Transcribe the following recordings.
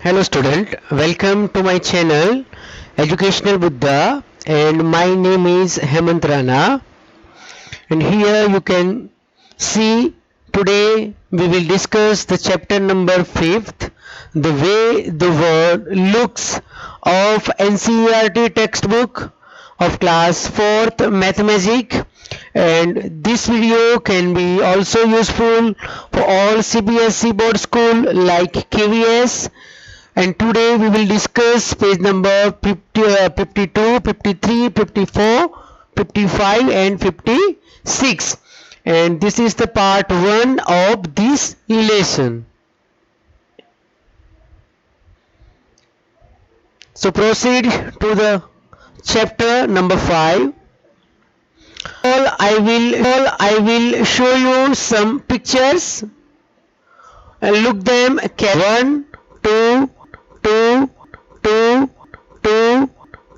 Hello student, welcome to my channel Educational Buddha, and my name is Hemant Rana, and here you can see today we will discuss the chapter number 5th, the way the world looks, of NCERT textbook of class 4th mathematics. And this video can be also useful for all CBSE board school like KVS. And today we will discuss page number 52, 53, 54, 55 and 56, and this is the part 1 of this lesson. So proceed to the chapter number 5. I will show you some pictures and look them carefully. 1, 2, 2, 2, 2,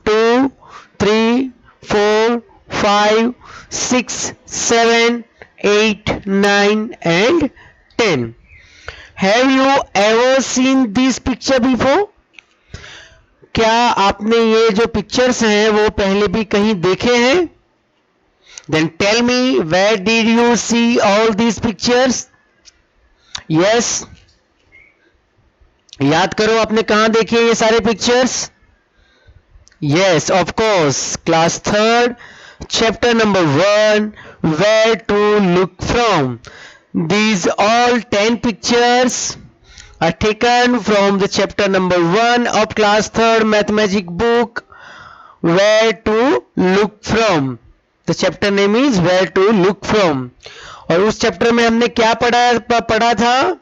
2, 3, 4, 5, 6, 7, 8, 9 and 10. Have you ever seen this picture before? क्या आपने ये जो pictures हैं वो पहले भी कहीं देखे हैं? Then tell me, where did you see all these pictures? Yes. याद करो आपने कहां देखे ये सारे pictures? Yes, of course, class 3rd, chapter number 1, where to look from. These all 10 pictures are taken from the chapter number 1 of class 3rd mathematics book, where to look from. The chapter name is where to look from. और उस chapter में हमने क्या पढ़ा था?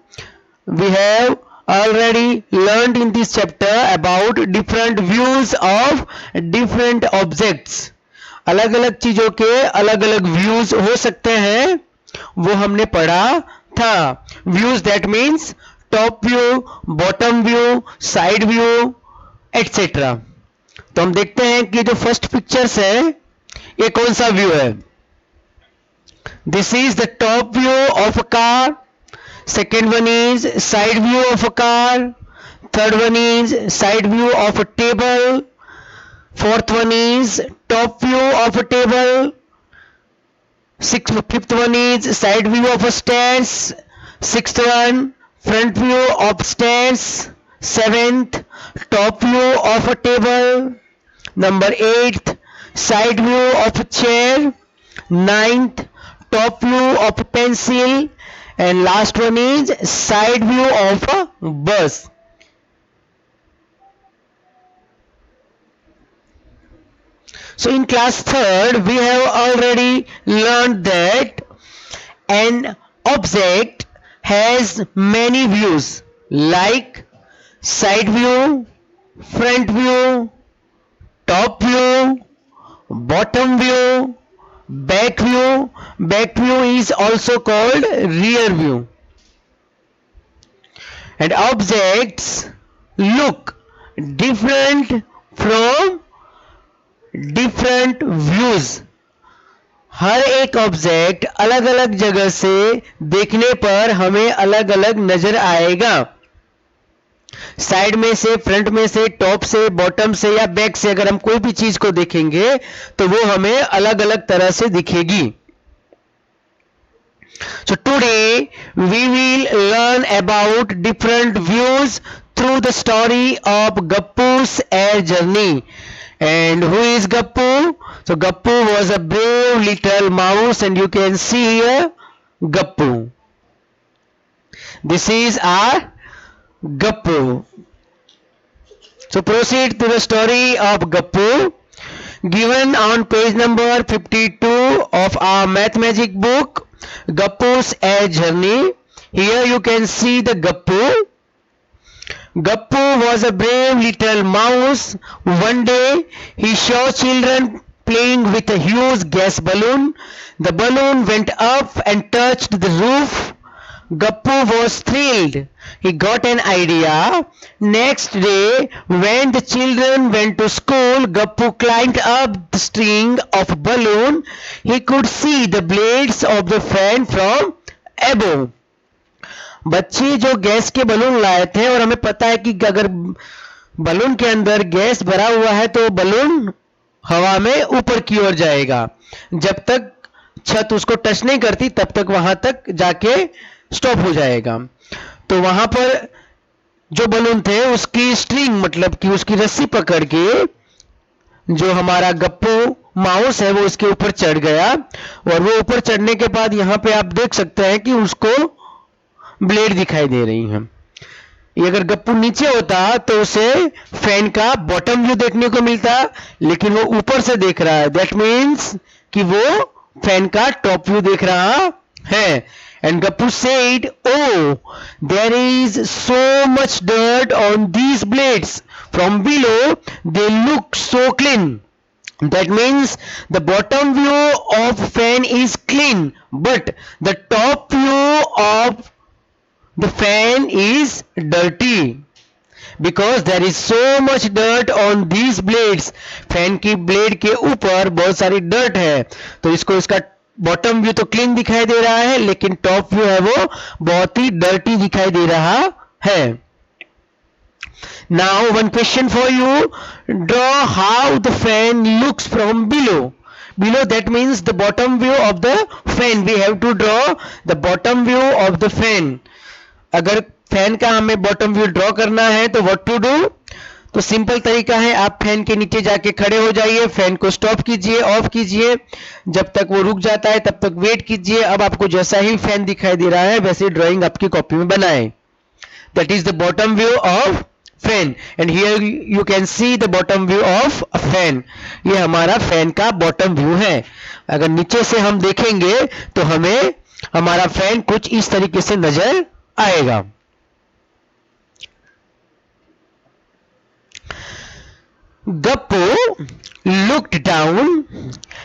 We have already learned in this chapter about different views of different objects. अलग अलग चीजों के अलग अलग views हो सकते हैं, वो हमने पढ़ा था. Views that means top view, bottom view, side view, etc. तो हम देखते हैं कि जो फर्स्ट पिक्चर्स है ये कौन सा व्यू है. This is the top view of a car. Second one is side view of a car. Third one is side view of a table. Fourth one is top view of a table. Fifth one is side view of a stairs. Sixth one, front view of stairs. Seventh, top view of a table. Number 8th, side view of a chair. Ninth, top view of a pencil. And last one is side view of a bus. So in class 3rd we have already learned that an object has many views like side view, front view, top view, bottom view, back view. Back view is also called rear view. And objects look different from different views. हर एक object अलग अलग जगह से देखने पर हमें अलग अलग नजर आएगा. साइड में से, फ्रंट में से, टॉप से, बॉटम से या बैक से अगर हम कोई भी चीज को देखेंगे तो वो हमें अलग अलग तरह से दिखेगी. So today we will learn about different views through the story of Gappu's air journey. And who is Gappu? So Gappu was a brave little mouse, and you can see here Gappu. This is our Gappu. So proceed to the story of Gappu, given on page number 52 of our mathematics book, Gappu's air journey. Here you can see the Gappu. Gappu was a brave little mouse. One day he saw children playing with a huge gas balloon. The balloon went up and touched the roof. Gappu was thrilled. He got an idea. Next day, when the children went to school, Gappu climbed up the string of a balloon. He could see the blades of the fan from above. बच्चे जो gas के balloon लाए थे और हमें पता है कि अगर बलून के अंदर गैस भरा हुआ है तो बलून हवा में ऊपर की ओर जाएगा, जब तक छत उसको टच नहीं करती तब तक वहां तक जाके स्टॉप हो जाएगा। तो वहां पर जो बलून थे उसकी स्ट्रिंग मतलब कि उसकी रस्सी पकड़ के जो हमारा गप्पू माउस है वो उसके ऊपर चढ़ गया, और वो ऊपर चढ़ने के बाद यहाँ पे आप देख सकते हैं कि उसको ब्लेड दिखाई दे रही है। ये अगर गप्पू नीचे होता तो उसे फैन का बॉटम व्यू देखने को मिलता, लेकिन वो ऊपर से देख रहा है, दैट मीन्स कि वो फैन का टॉप व्यू देख रहा है। And Gappu said, "Oh, there is so much dirt on these blades. From below, they look so clean." That means the bottom view of fan is clean, but the top view of the fan is dirty. Because there is so much dirt on these blades. Fan की blade के ऊपर बहुत सारी dirt है, तो इसको इसका bottom view तो क्लीन दिखाई दे रहा है, लेकिन टॉप व्यू है वो बहुत ही डर्टी दिखाई दे रहा है। Now one question for you. Draw how the fan looks from below. Below, that means the bottom view of the fan. We have to draw the bottom view of the fan. अगर fan का हमें bottom view draw करना है तो what to do? तो simple तरीका है, आप फैन के नीचे जाके खड़े हो जाइए, फैन को स्टॉप कीजिए, ऑफ कीजिए, जब तक वो रुक जाता है तब तक वेट कीजिए। अब आपको जैसा ही फैन दिखाई दे रहा है वैसे ड्राइंग आपकी कॉपी में बनाएं। That is the bottom view of fan, and here you can see the bottom view of a fan. ये हमारा फैन का बॉटम व्यू है। अगर नीचे से हम देखेंगे तो हमें हमारा फैन कुछ इस तरीके से नजर आएगा। Gappu looked down.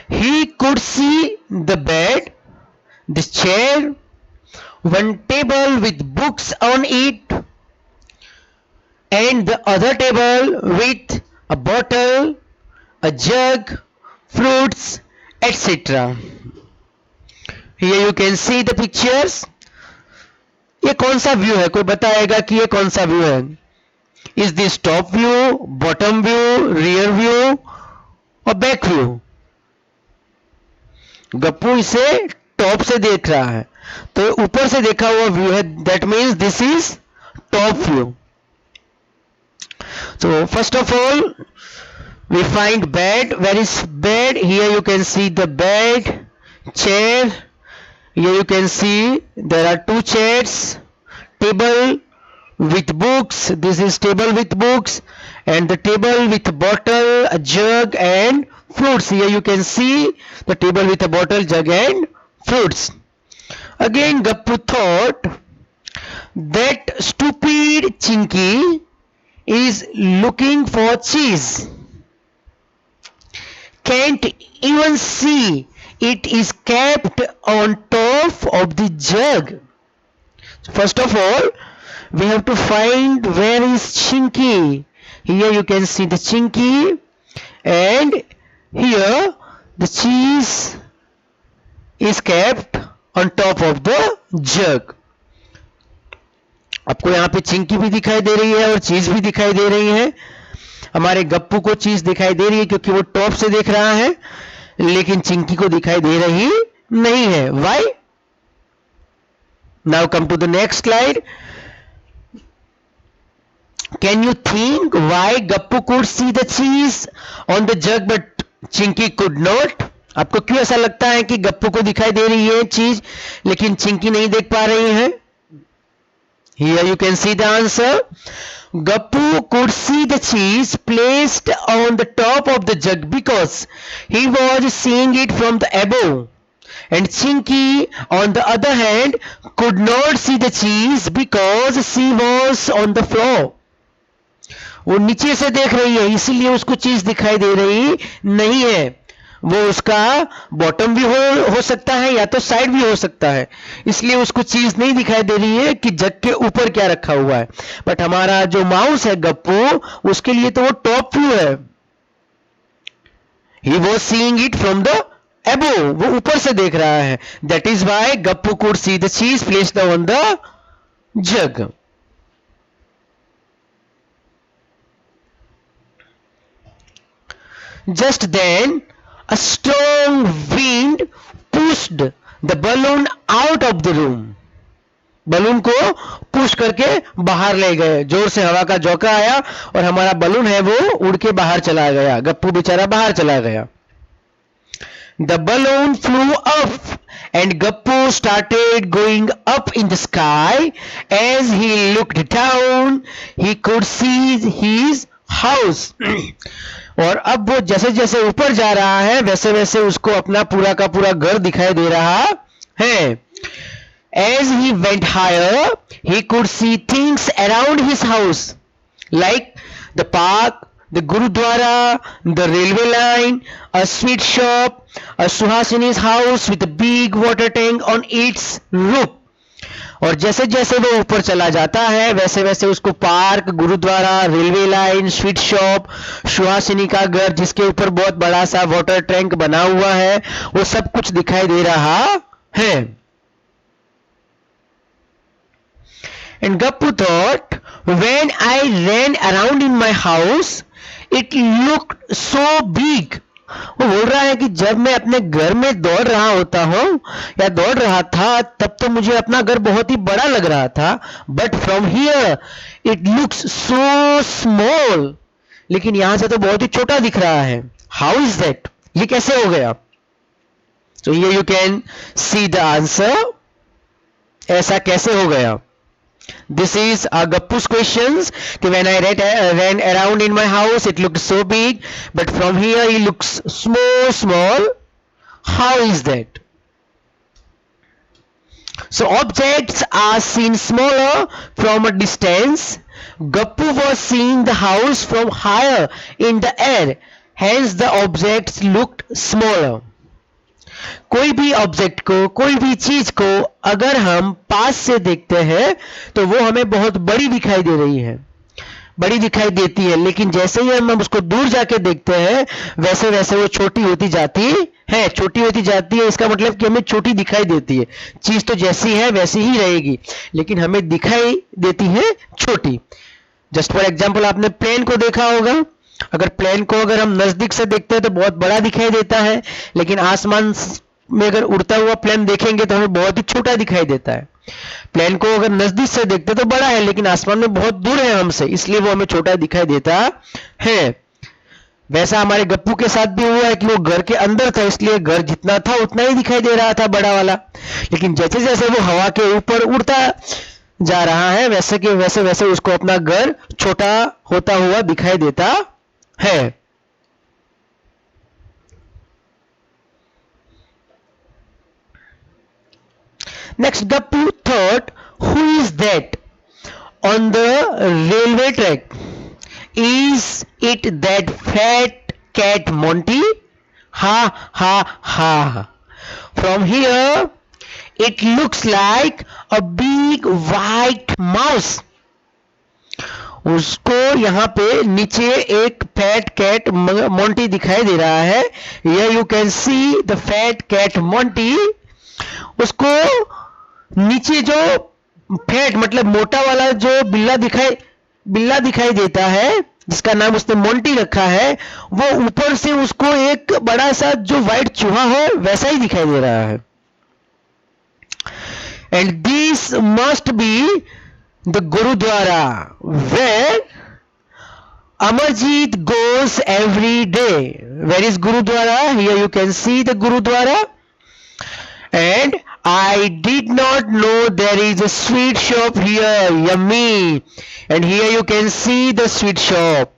He could see the bed, the chair, one table with books on it, and the other table with a bottle, a jug, fruits, etc. Here you can see the pictures. ये कौन सा view है? कोई बताएगा कि ये कौन सा व्यू है? Is this top view, bottom view, rear view और बैक व्यू? गप्पू इसे टॉप से देख रहा है, तो ऊपर से देखा हुआ व्यू है, that means this is top view. So first of all we find bed. Where is bed? Here you can see the bed, chair, here you can see there are two chairs, table with books, this is table with books, and the table with a bottle, a jug and fruits. Here you can see the table with a bottle, jug and fruits. Again Gappu thought that stupid Chinky is looking for cheese, can't even see it is kept on top of the jug. First of all we have to find where is Chinky. Here you can see the Chinky, and here the cheese is kept on top of the jug. आपको यहाँ पे चिंकी भी दिखाई दे रही है और चीज भी दिखाई दे रही है। हमारे गप्पू को चीज दिखाई दे रही है क्योंकि वो टॉप से देख रहा है, लेकिन चिंकी को दिखाई दे रही नहीं है। Why? Now come to the next slide. Can you think why Gappu could see the cheese on the jug but Chinky could not? आपको क्यों ऐसा लगता है कि गप्पू को दिखाई दे रही है चीज लेकिन चिंकी नहीं देख पा रही है? Here you can see the answer. Gappu could see the cheese placed on the top of the jug because he was seeing it from the above. And Chinky, on the other hand, could not see the cheese because she was on the floor. वो नीचे से देख रही है इसीलिए उसको चीज दिखाई दे रही नहीं है। वो उसका बॉटम भी हो सकता है या तो साइड भी हो सकता है, इसलिए उसको चीज नहीं दिखाई दे रही है कि जग के ऊपर क्या रखा हुआ है। बट हमारा जो माउस है गप्पू, उसके लिए तो वो टॉप व्यू है। He was seeing it from the above, वो ऊपर से देख रहा है। That is why Gappu could see the cheese placed on the jug. Just then, a strong wind pushed the balloon out of the room. Balloon को push करके बाहर ले गए, जोर से हवा का झोंका आया और हमारा बलून है वो उड़ के बाहर चला गया, गप्पू बेचारा बाहर चला गया। The balloon flew up and Gappu started going up in the sky. As he looked down, he could see his house. और अब वो जैसे जैसे ऊपर जा रहा है वैसे वैसे उसको अपना पूरा का पूरा घर दिखाई दे रहा है। As he went higher, he could see things around his house, like the park, the Gurudwara, the railway line, a sweet shop, a Suhasini's house with a big water tank on its roof. और जैसे जैसे वो ऊपर चला जाता है वैसे वैसे उसको park, gurdwara, railway line, sweet shop, Suhasini का घर जिसके ऊपर बहुत बड़ा सा वाटर टैंक बना हुआ है वो सब कुछ दिखाई दे रहा है। And Gappu thought, when I ran around in my house, it looked so big. वो बोल रहा है कि जब मैं अपने घर में दौड़ रहा होता हूँ या दौड़ रहा था तब तो मुझे अपना घर बहुत ही बड़ा लग रहा था, but from here it looks so small, लेकिन यहां से तो बहुत ही छोटा दिख रहा है। How is that? ये कैसे हो गया? So here you can see the answer. ऐसा कैसे हो गया? This is Gappu's questions. When I ran around in my house, it looked so big, but from here it looks small. How is that? So objects are seen smaller from a distance. Gappu was seeing the house from higher in the air. Hence the objects looked smaller. कोई भी object को, कोई भी चीज को अगर हम पास से देखते हैं तो वो हमें बहुत बड़ी दिखाई दे रही है, बड़ी दिखाई देती है, लेकिन जैसे ही हम उसको दूर जाके देखते हैं वैसे वैसे वो छोटी होती जाती है, छोटी होती जाती है। इसका मतलब कि हमें छोटी दिखाई देती है, चीज तो जैसी है वैसी ही रहेगी लेकिन हमें दिखाई देती है छोटी। जस्ट फॉर एग्जाम्पल आपने प्लेन को देखा होगा, अगर प्लेन को अगर हम नजदीक से देखते हैं तो बहुत बड़ा दिखाई देता है, लेकिन आसमान में अगर उड़ता हुआ प्लेन देखेंगे तो हमें बहुत ही छोटा दिखाई देता है। प्लेन को अगर नजदीक से देखते तो बड़ा है लेकिन आसमान में बहुत दूर है हमसे, इसलिए वो हमें छोटा दिखाई देता है। वैसा हमारे गप्पू के साथ भी हुआ है कि वो घर के अंदर था इसलिए घर जितना था उतना ही दिखाई दे रहा था, बड़ा वाला, लेकिन जैसे जैसे वो हवा के ऊपर उड़ता जा रहा है वैसे के वैसे वैसे उसको अपना घर छोटा होता हुआ दिखाई देता है। Next, Gappu thought, who is that on the railway track? Is it that fat cat Monty? Ha ha ha. From here, it looks like a big white mouse. उसको यहाँ पे नीचे एक फैट कैट मोंटी दिखाई दे रहा है। Here you can see the fat cat Monty. उसको नीचे जो फैट मतलब मोटा वाला जो बिल्ला दिखाई देता है जिसका नाम उसने मोंटी रखा है, वो ऊपर से उसको एक बड़ा सा जो व्हाइट चूहा हो वैसा ही दिखाई दे रहा है। And this must be the Gurudwara where Amarjit goes every day. Where is Gurudwara? Here you can see the Gurudwara. And I did not know there is a sweet shop here. Yummy. And here you can see the sweet shop.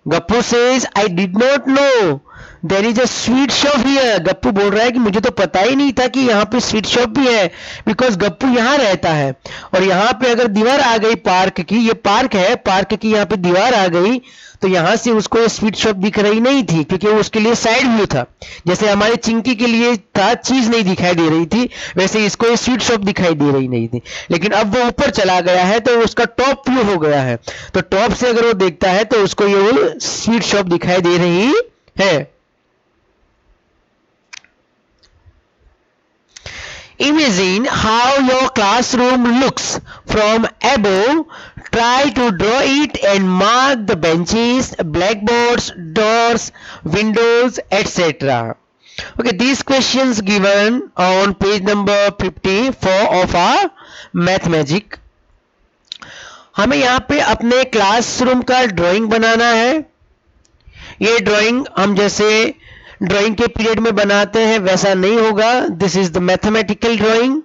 Gappu says, I did not know there is a sweet shop here. Gappu बोल रहा है कि मुझे तो पता ही नहीं था कि यहाँ पे स्वीट शॉप भी है, बिकॉज गप्पू यहाँ रहता है और यहाँ पे अगर दीवार आ गई पार्क की, ये पार्क है, पार्क की यहाँ पे दीवार आ गई तो यहाँ से उसको ये स्वीट शॉप दिख रही नहीं थी क्योंकि वो उसके लिए साइड व्यू था। जैसे हमारे चिंकी के लिए था, चीज नहीं दिखाई दे रही थी, वैसे इसको ये स्वीट शॉप दिखाई दे रही नहीं थी, लेकिन अब वो ऊपर चला गया है तो उसका टॉप व्यू हो गया है, तो टॉप से अगर वो देखता है तो उसको ये स्वीट शॉप दिखाई दे रही है। Imagine how your classroom looks from above. Try to draw it and mark the benches, blackboards, doors, windows, etc. Okay, these questions given on page number 54 of our math magic. हमें यहाँ पे अपने classroom का drawing बनाना है. ये drawing हम जैसे drawing के पीरियड में बनाते हैं वैसा नहीं होगा. This is the mathematical drawing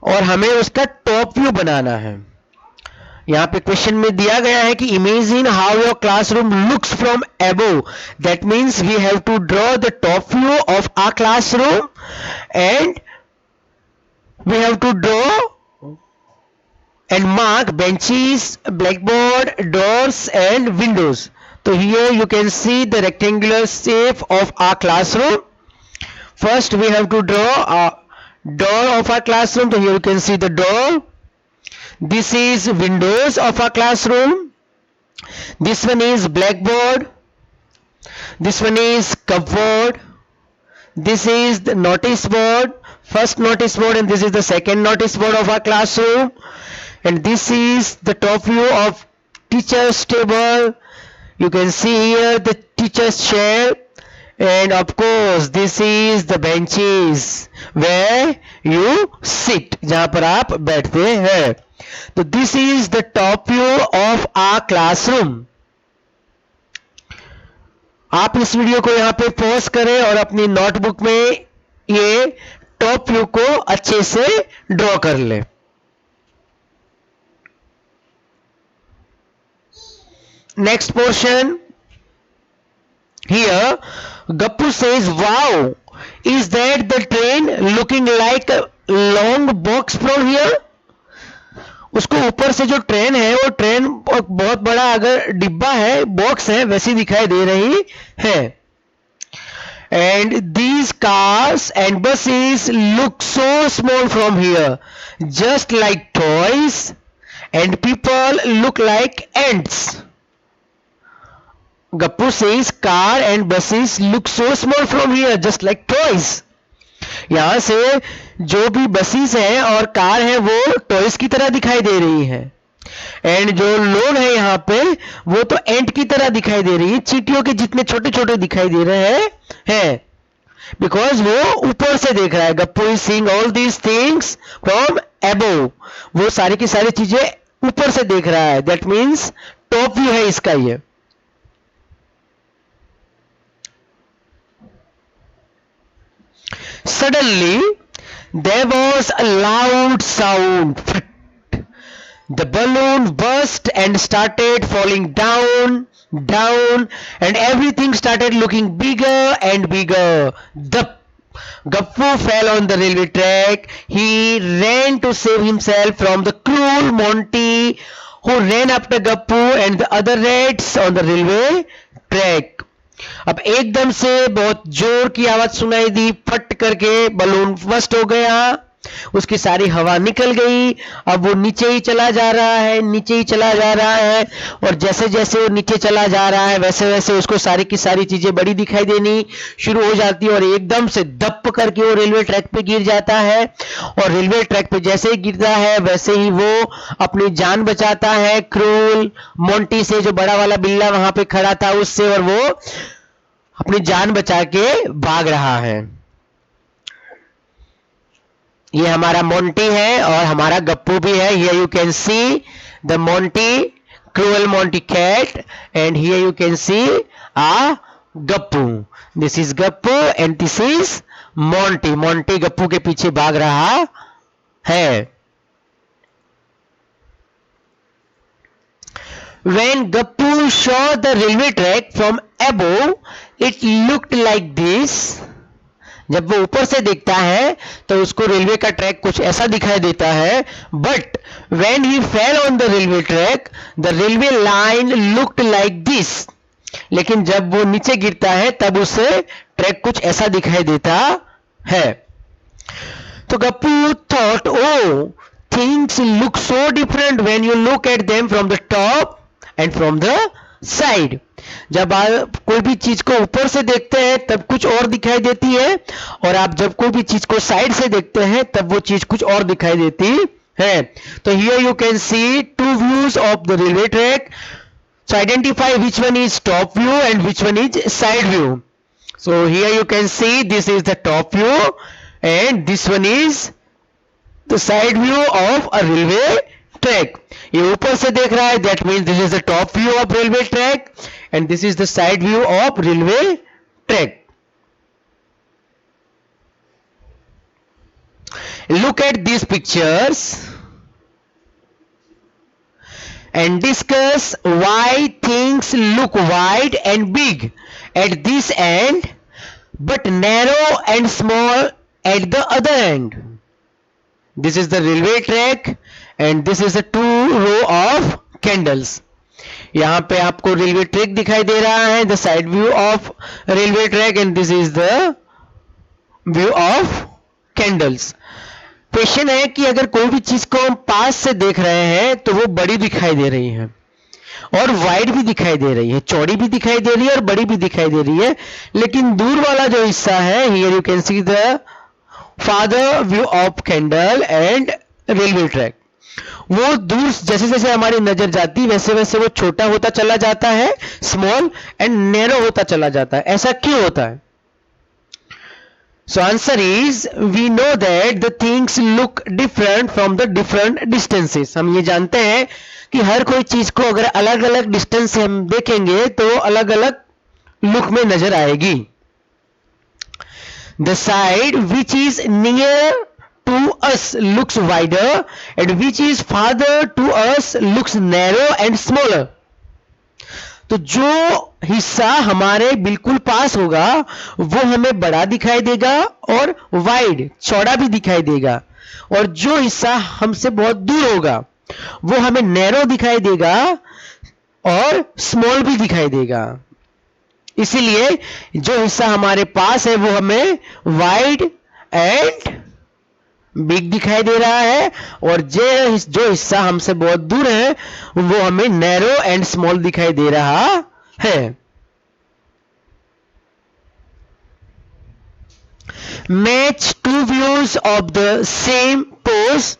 और हमें उसका टॉप व्यू बनाना है. यहाँ पे क्वेश्चन में दिया गया है कि imagine how your classroom looks from above. That means we have to draw the top view of our classroom and we have to draw and mark benches, blackboard, doors and windows. So here you can see the rectangular shape of our classroom. First we have to draw a door of our classroom. So here you can see the door. This is windows of our classroom. This one is blackboard. This one is cupboard. This is the notice board, first notice board, and this is the second notice board of our classroom. And this is the top view of teacher's table. You can see here the teacher's chair, and of course this is the benches where you sit, जहाँ पर आप बैठते हैं. तो this is the top view of our classroom. आप इस video को यहाँ पे पॉज करें और अपनी नोटबुक में ये टॉप व्यू को अच्छे से ड्रॉ कर लें. Next portion. Here Gappu says, wow, is that the train looking like a long box from here? उसको ऊपर से जो ट्रेन है वो ट्रेन बहुत बड़ा अगर डिब्बा है, बॉक्स है, वैसी दिखाई दे रही है. And these cars and buses look so small from here, just like toys, and people look like ants. Gappu says car and buses look so small from here just like toys. यहां से जो भी buses हैं और car है वो toys की तरह दिखाई दे रही है. एंड जो लोग हैं यहाँ पे वो तो एंट की तरह दिखाई दे रही है, चींटियों के जितने छोटे छोटे दिखाई दे रहे हैं बिकॉज वो ऊपर से देख रहा है. Gappu is seeing all these things from above. वो सारी की सारी चीजें ऊपर से देख रहा है. दैट मीन्स टॉप व्यू है इसका. ये suddenly there was a loud sound. The balloon burst and started falling down, and everything started looking bigger and bigger. Gappu fell on the railway track. He ran to save himself from the cruel Monty, who ran after Gappu and the other rats on the railway track. अब एकदम से बहुत जोर की आवाज सुनाई दी. फट करके बलून बस्ट हो गया, उसकी सारी हवा निकल गई. अब वो नीचे ही चला जा रहा है, नीचे ही चला जा रहा है, और जैसे जैसे वो नीचे चला जा रहा है वैसे वैसे उसको सारी की सारी चीजें बड़ी दिखाई देनी शुरू हो जाती है. और एकदम से दप करके वो रेलवे ट्रैक पे गिर जाता है. और रेलवे ट्रैक पे जैसे ही गिरता है वैसे ही वो अपनी जान बचाता है क्रूल मोंटी से, जो बड़ा वाला बिल्ला वहां पे खड़ा था उससे, और वो अपनी जान बचा के भाग रहा है. ये हमारा मोंटी है और हमारा गप्पू भी है. Here you can see the Monty, cruel Monty cat, and here you can see a Gappu. This is Gappu and this is Monty. Monty Gappu के पीछे भाग रहा है. When Gappu saw the railway track from above, it looked like this. जब वो ऊपर से देखता है तो उसको रेलवे का ट्रैक कुछ ऐसा दिखाई देता है. But when he fell on the railway track, the railway line looked like this. लेकिन जब वो नीचे गिरता है तब उसे ट्रैक कुछ ऐसा दिखाई देता है. तो Gappu thought, oh, things look so different when you look at them from the top and from the side. जब आप कोई भी चीज को ऊपर से देखते हैं तब कुछ और दिखाई देती है, और आप जब कोई भी चीज को साइड से देखते हैं तब वो चीज कुछ और दिखाई देती है। तो here you can C to views of the railway track. So identify which one is top view and which one is side view. So here you can see this is the top view and this one is the side view of a railway track. ये ऊपर से देख रहा है, that means this is the top view of railway track and this is the side view of railway track. Look at these pictures and discuss why things look wide and big at this end but narrow and small at the other end. This is the railway track and this is the two row of candles. यहाँ पे आपको railway track दिखाई दे रहा है, the side view of railway track and this is the view of candles. Question है कि अगर कोई भी चीज को हम पास से देख रहे हैं तो वो बड़ी दिखाई दे रही है और वाइड भी दिखाई दे रही है, चौड़ी भी दिखाई दे रही है और बड़ी भी दिखाई दे रही है, लेकिन दूर वाला जो हिस्सा है, here you can see the father view of candle and railway track, वो दूर जैसे जैसे हमारी नजर जाती वैसे वैसे वो छोटा होता चला जाता है, स्मॉल एंड नैरो होता चला जाता है. ऐसा क्यों होता है? So answer is we know that the things look different from the different distances. हम ये जानते हैं कि हर कोई चीज को अगर अलग अलग डिस्टेंस से हम देखेंगे तो अलग अलग लुक में नजर आएगी. The side which is near to us looks wider and which is farther to us looks narrow and smaller. तो जो हिस्सा हमारे बिल्कुल पास होगा वो हमें बड़ा दिखाई देगा और वाइड चौड़ा भी दिखाई देगा, और जो हिस्सा हमसे बहुत दूर होगा वो हमें नैरो दिखाई देगा और स्मॉल भी दिखाई देगा. इसीलिए जो हिस्सा हमारे पास है वो हमें वाइड एंड बिग दिखाई दे रहा है, और जो हिस्सा हमसे बहुत दूर है वो हमें नैरो एंड स्मॉल दिखाई दे रहा है. Match to views of the same pose.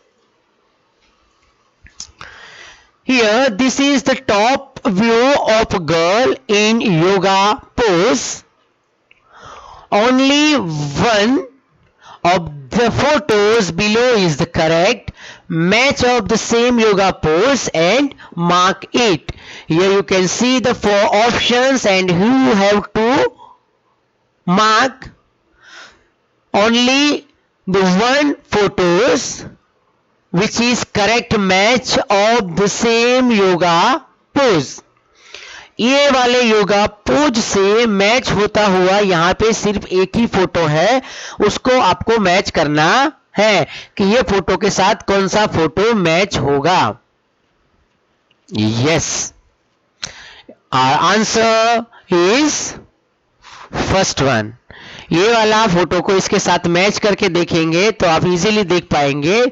Here this is the top view of a girl in yoga pose. Only one of the photos below is the correct match of the same yoga pose and mark it. Here you can see the 4 options and you have to mark only the one photos which is correct match of the same yoga pose. ये वाले yoga pose से match होता हुआ यहाँ पे सिर्फ एक ही photo है, उसको आपको मैच करना है कि ये फोटो के साथ कौन सा फोटो मैच होगा. Yes, our answer is first one. ये वाला फोटो को इसके साथ मैच करके देखेंगे तो आप इजीली देख पाएंगे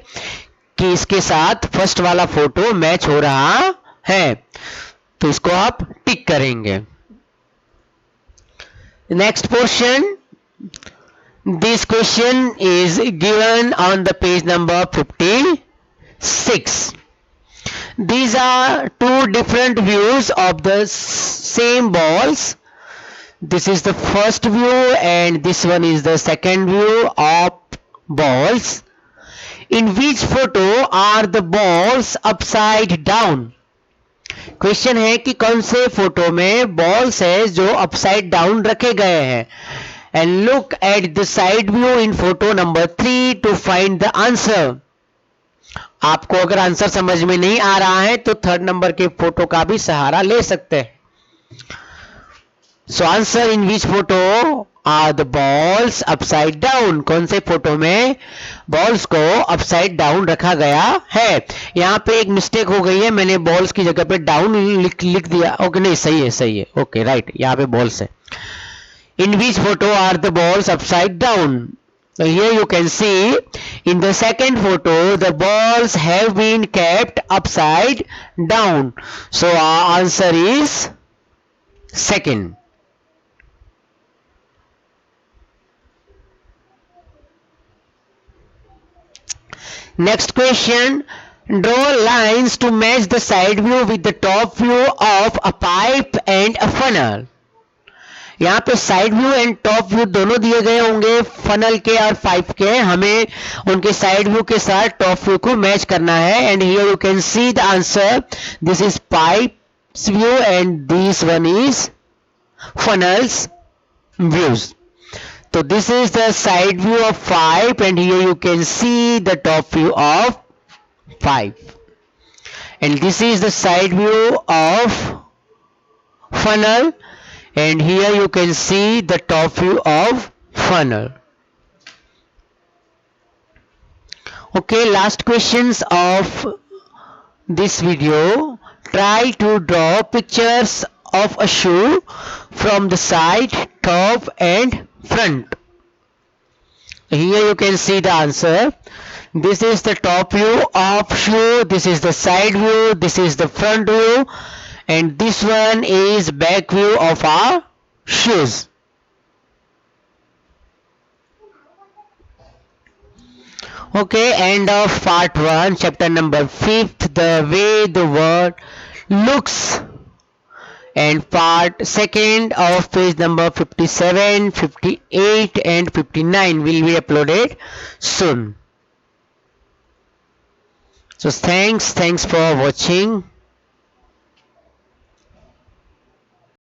कि इसके साथ फर्स्ट वाला फोटो मैच हो रहा है, तो इसको आप टिक करेंगे. Next portion, this question is given on the page number 56. These are two different views of the same balls. This is the first view and this one is the second view of balls. In which photo are the balls upside down? Question है कि कौन से photo में balls है जो upside down रखे गए हैं. And look at the side view in photo number 3 to find the answer. आपको अगर आंसर समझ में नहीं आ रहा है तो थर्ड नंबर के फोटो का भी सहारा ले सकते हैं. So answer in which photo are the balls upside down. कौन से फोटो में बॉल्स को अपसाइड डाउन रखा गया है. यहाँ पे एक मिस्टेक हो गई है, मैंने बॉल्स की जगह पे डाउन लिख दिया. ओके, नहीं, सही है. ओके, राइट, यहाँ पे बॉल्स है. In which photo are the balls upside down. Here you can see in the second photo the balls have been kept upside down. So our answer is Second, next question. Draw lines to match the side view with the top view of a pipe and a funnel. यहाँ पे side view and top view दोनों दिए गए होंगे funnel के और pipe के. हमें उनके साइड व्यू के साथ टॉप व्यू को मैच करना है. And here you can see the answer. This is pipes view and this one is funnels views. So this is the side view of pipe and here you can see the top view of pipe. And this is the side view of funnel and here you can see the top view of funnel. Okay, last questions of this video. Try to draw pictures of a shoe from the side, top and front. Here you can see the answer. This is the top view of shoe, this is the side view, this is the front view and this one is back view of our shoes. Okay, end of part 1, chapter number 5th, the way the world looks. And part 2nd of page number 57, 58 and 59 will be uploaded soon. So thanks for watching.